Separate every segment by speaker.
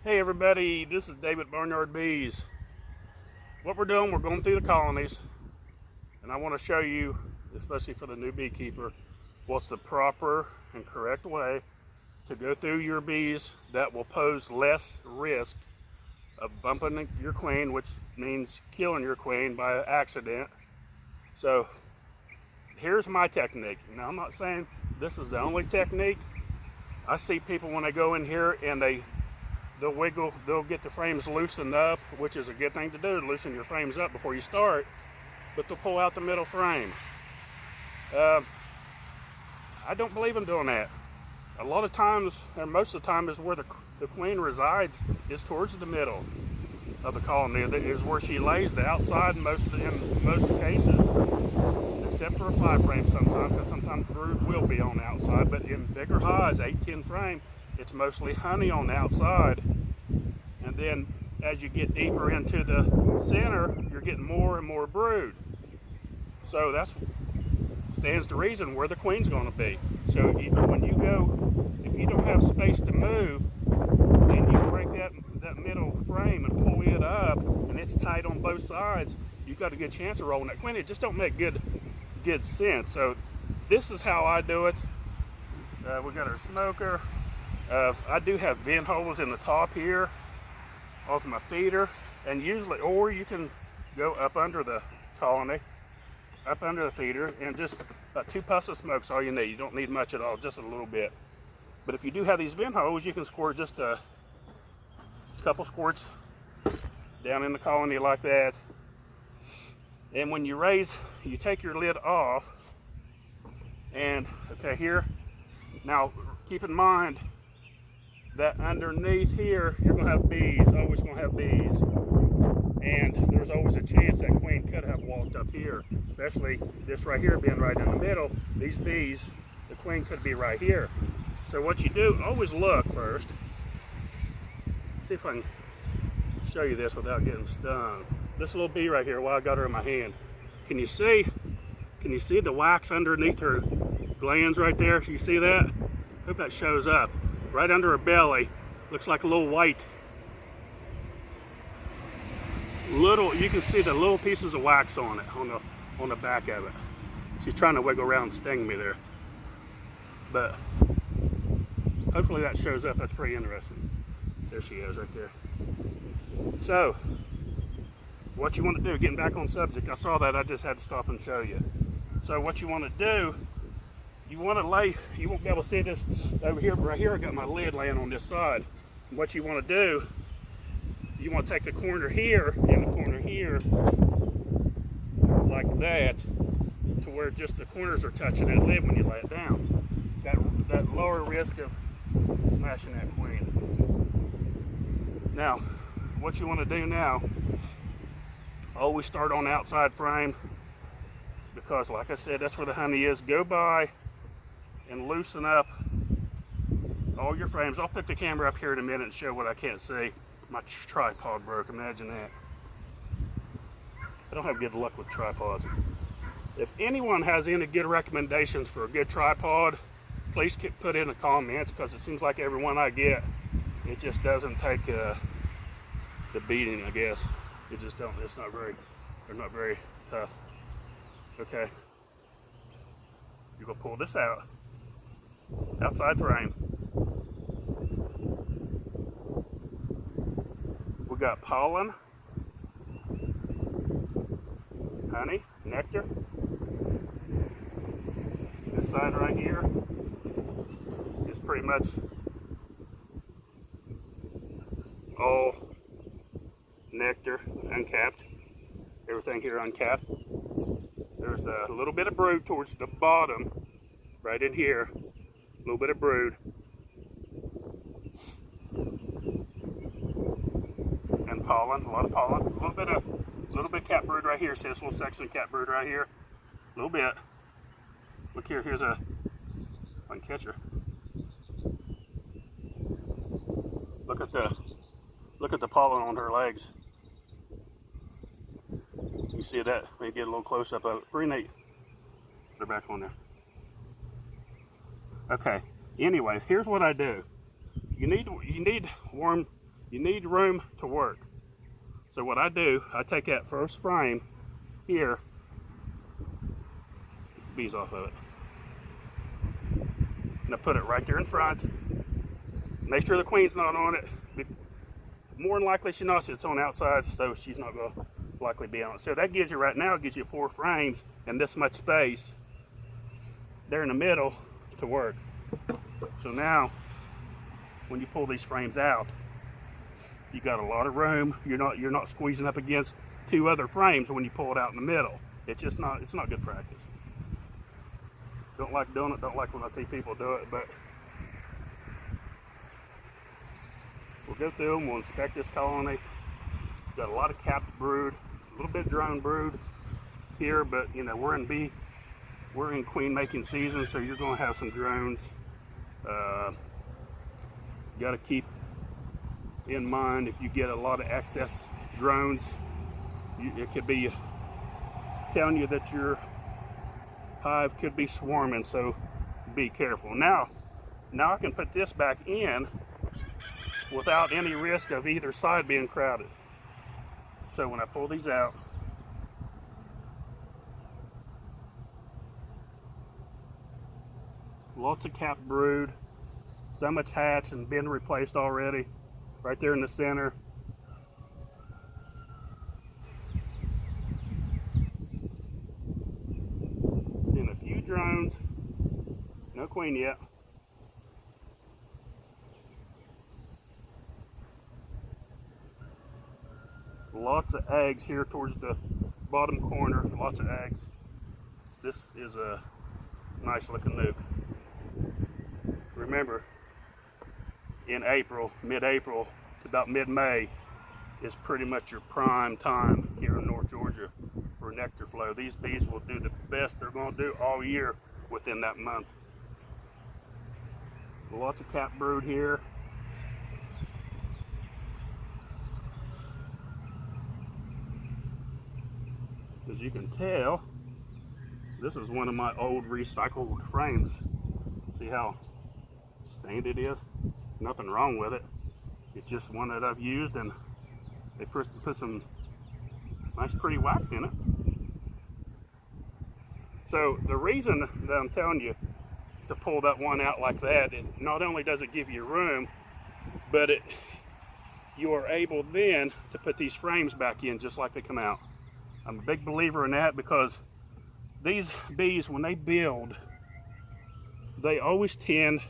Speaker 1: Hey everybody, this is David BarnYard Bees. What we're doing, we're going through the colonies, and I want to show you, especially for the new beekeeper, what's the proper and correct way to go through your bees that will pose less risk of bumping your queen, which means killing your queen by accident. So here's my technique. Now, I'm not saying this is the only technique. I see people when they go in here and they'll get the frames loosened up, which is a good thing to do, to loosen your frames up before you start, but they'll pull out the middle frame. I don't believe in doing that. A lot of times, and most of the time, is where the queen resides, is towards the middle of the colony. That is where she lays. The outside in most cases, except for a 5 frame sometimes, because sometimes brood will be on the outside, but in bigger hives, 8-10 frame, it's mostly honey on the outside. And then as you get deeper into the center, you're getting more and more brood. So that stands to reason where the queen's going to be. So when you go, if you don't have space to move, and you break that middle frame and pull it up, and it's tight on both sides, you've got a good chance of rolling that queen. It just don't make good sense. So this is how I do it. We got our smoker. I do have vent holes in the top here off my feeder, and usually, or you can go up under the colony, up under the feeder, and just 2 puffs of smoke's all you need. You don't need much at all, just a little bit. But if you do have these vent holes, you can squirt just a couple squirts down in the colony like that. And when you raise, you take your lid off, and okay, here, now keep in mind that underneath here, you're going to have bees, always going to have bees. And there's always a chance that queen could have walked up here, especially this right here being right in the middle. These bees, the queen could be right here. So what you do, always look first. See if I can show you this without getting stung. This little bee right here, while I got her in my hand. Can you see the wax underneath her glands right there? You see that? Hope that shows up. Right under her belly, looks like a little white. You can see the little pieces of wax on it, on the back of it. She's trying to wiggle around and sting me there. But hopefully that shows up. That's pretty interesting. There she is right there. So, what you want to do, getting back on subject, I saw that, I just had to stop and show you. So what you want to do, you want to lay, you won't be able to see this over here, but right here I got my lid laying on this side. And what you want to do, you want to take the corner here and the corner here, like that, to where just the corners are touching that lid when you lay it down. That lower risk of smashing that queen. Now, what you want to do now, always start on the outside frame, because like I said, that's where the honey is. Go by and loosen up all your frames. I'll put the camera up here in a minute and show what I can't see. My tripod broke, imagine that. I don't have good luck with tripods. If anyone has any good recommendations for a good tripod, please put in the comments, because it seems like every one I get, it just doesn't take the beating, I guess. It just don't, they're not very tough. Okay. You're gonna pull this out. Outside frame. We got pollen, honey, nectar. This side right here is pretty much all nectar, uncapped. Everything here uncapped. There's a little bit of brood towards the bottom, right in here. A little bit of brood. And pollen, a lot of pollen. A little bit cat brood right here. See this little section of cat brood right here? A little bit. Look here, here's a, if I can catch her. Look at the pollen on her legs. You see that? Maybe get a little close up of it. Pretty neat. Put her back on there. Okay. Anyway, here's what I do. You need warm You need room to work. So what I do, I take that first frame here, get the bees off of it, and I put it right there in front. Make sure the queen's not on it. More than likely she's not, it's on the outside, so she's not going to likely be on it. So that gives you, right now, it gives you 4 frames and this much space there in the middle to work. So now, when you pull these frames out, you got a lot of room. You're not squeezing up against 2 other frames when you pull it out in the middle. It's not good practice. Don't like doing it, don't like when I see people do it, but we'll go through them, we'll inspect this colony. Got a lot of capped brood, a little bit drone brood here, but you know, we're in queen making season, so you're gonna have some drones. Got to keep in mind, if you get a lot of excess drones, it could be telling you that your hive could be swarming, so be careful. Now I can put this back in without any risk of either side being crowded. So when I pull these out, lots of capped brood, some it's hatched and been replaced already, right there in the center. Seeing a few drones, no queen yet. Lots of eggs here towards the bottom corner, lots of eggs. This is a nice looking nuke. Remember, in April, mid-April to about mid-May is pretty much your prime time here in North Georgia for nectar flow. These bees will do the best they're going to do all year within that month. Lots of capped brood here. As you can tell, this is one of my old recycled frames. See how stained it is? Nothing wrong with it. It's just one that I've used, and they put some nice pretty wax in it. So the reason that I'm telling you to pull that one out like that, it not only does it give you room, but you are able then to put these frames back in just like they come out. I'm a big believer in that, because these bees, when they build, they always tend,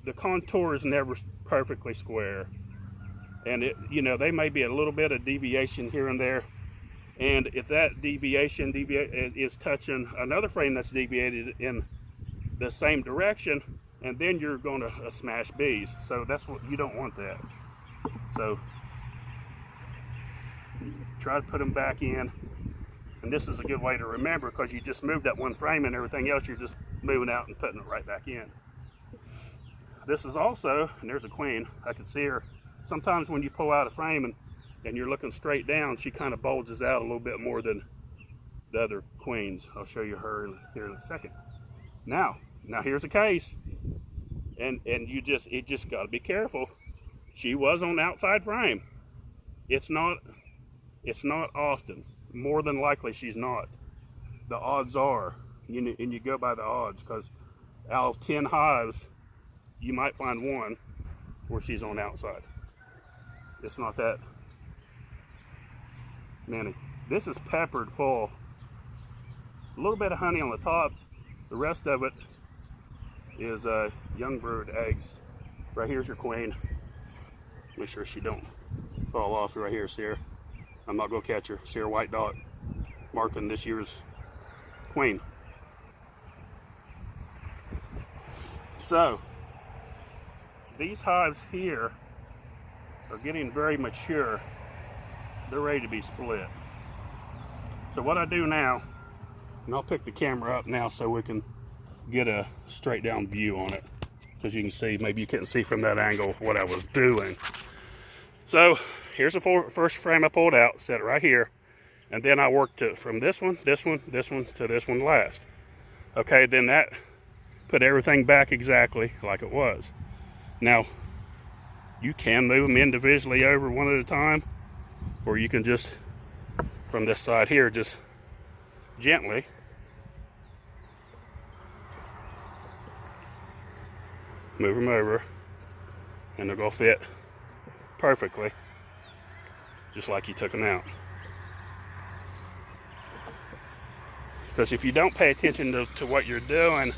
Speaker 1: the contour is never perfectly square, and they may be a little bit of deviation here and there, and if that deviation is touching another frame that's deviated in the same direction, and then you're going to smash bees. So that's what you don't want, that. So try to put them back in, and this is a good way to remember, because you just moved that one frame and everything else you're just moving out and putting it right back in. This is also, and there's a queen, I can see her. Sometimes when you pull out a frame and you're looking straight down, she kind of bulges out a little bit more than the other queens. I'll show you her here in a second. Now here's a case, and you just got to be careful. She was on the outside frame. It's not often. More than likely she's not. The odds are, and you go by the odds, because out of 10 hives, you might find one where she's on the outside. It's not that many. This is peppered full. A little bit of honey on the top. The rest of it is young brood eggs. Right here's your queen. Make sure she don't fall off. Right here, see her? I'm not gonna catch her. See her white dot marking this year's queen. So these hives here are getting very mature. They're ready to be split. So what I do now, and I'll pick the camera up now so we can get a straight down view on it, because you can see, maybe you couldn't see from that angle what I was doing. So here's the first frame I pulled out, set it right here, and then I worked it from this one to this one last. Okay, then that put everything back exactly like it was. Now, You can move them individually over one at a time, or you can just, from this side here, just gently move them over, and they're going to fit perfectly, just like you took them out. Because if you don't pay attention to what you're doing,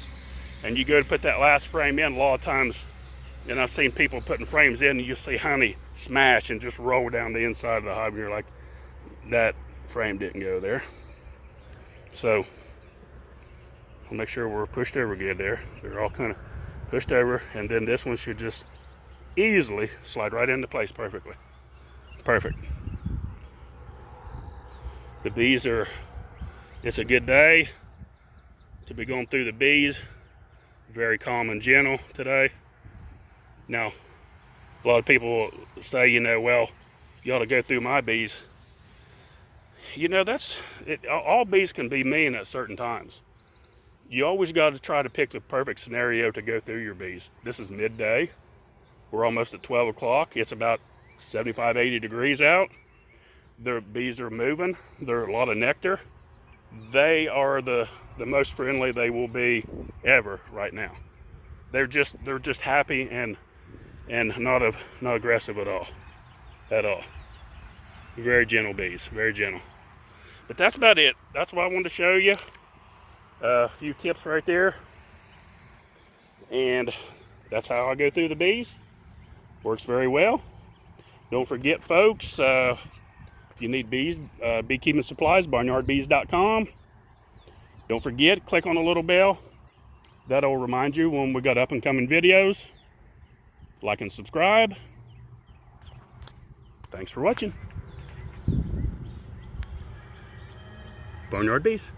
Speaker 1: and you go to put that last frame in, a lot of times, and I've seen people putting frames in, and you see honey smash and just roll down the inside of the hive, and you're like, that frame didn't go there. So we'll make sure we're pushed over good there. They're all kind of pushed over, and then this one should just easily slide right into place perfectly. Perfect. The bees are, it's a good day to be going through the bees. Very calm and gentle today. Now, a lot of people say, you know, well, you ought to go through my bees. You know, that's it. All bees can be mean at certain times. You always got to try to pick the perfect scenario to go through your bees. This is midday. We're almost at 12 o'clock. It's about 75, 80 degrees out. The bees are moving. There's a lot of nectar. They are the most friendly they will be ever right now. They're just happy and not aggressive at all. Very gentle bees, very gentle. But that's about it. That's what I wanted to show you. A few tips right there, and that's how I go through the bees. Works very well. Don't forget, folks, if you need bees, beekeeping supplies, BarnYardBees.com. Don't forget, click on the little bell. That'll remind you when we got up and coming videos. Like and subscribe. Thanks for watching. BarnYard Bees.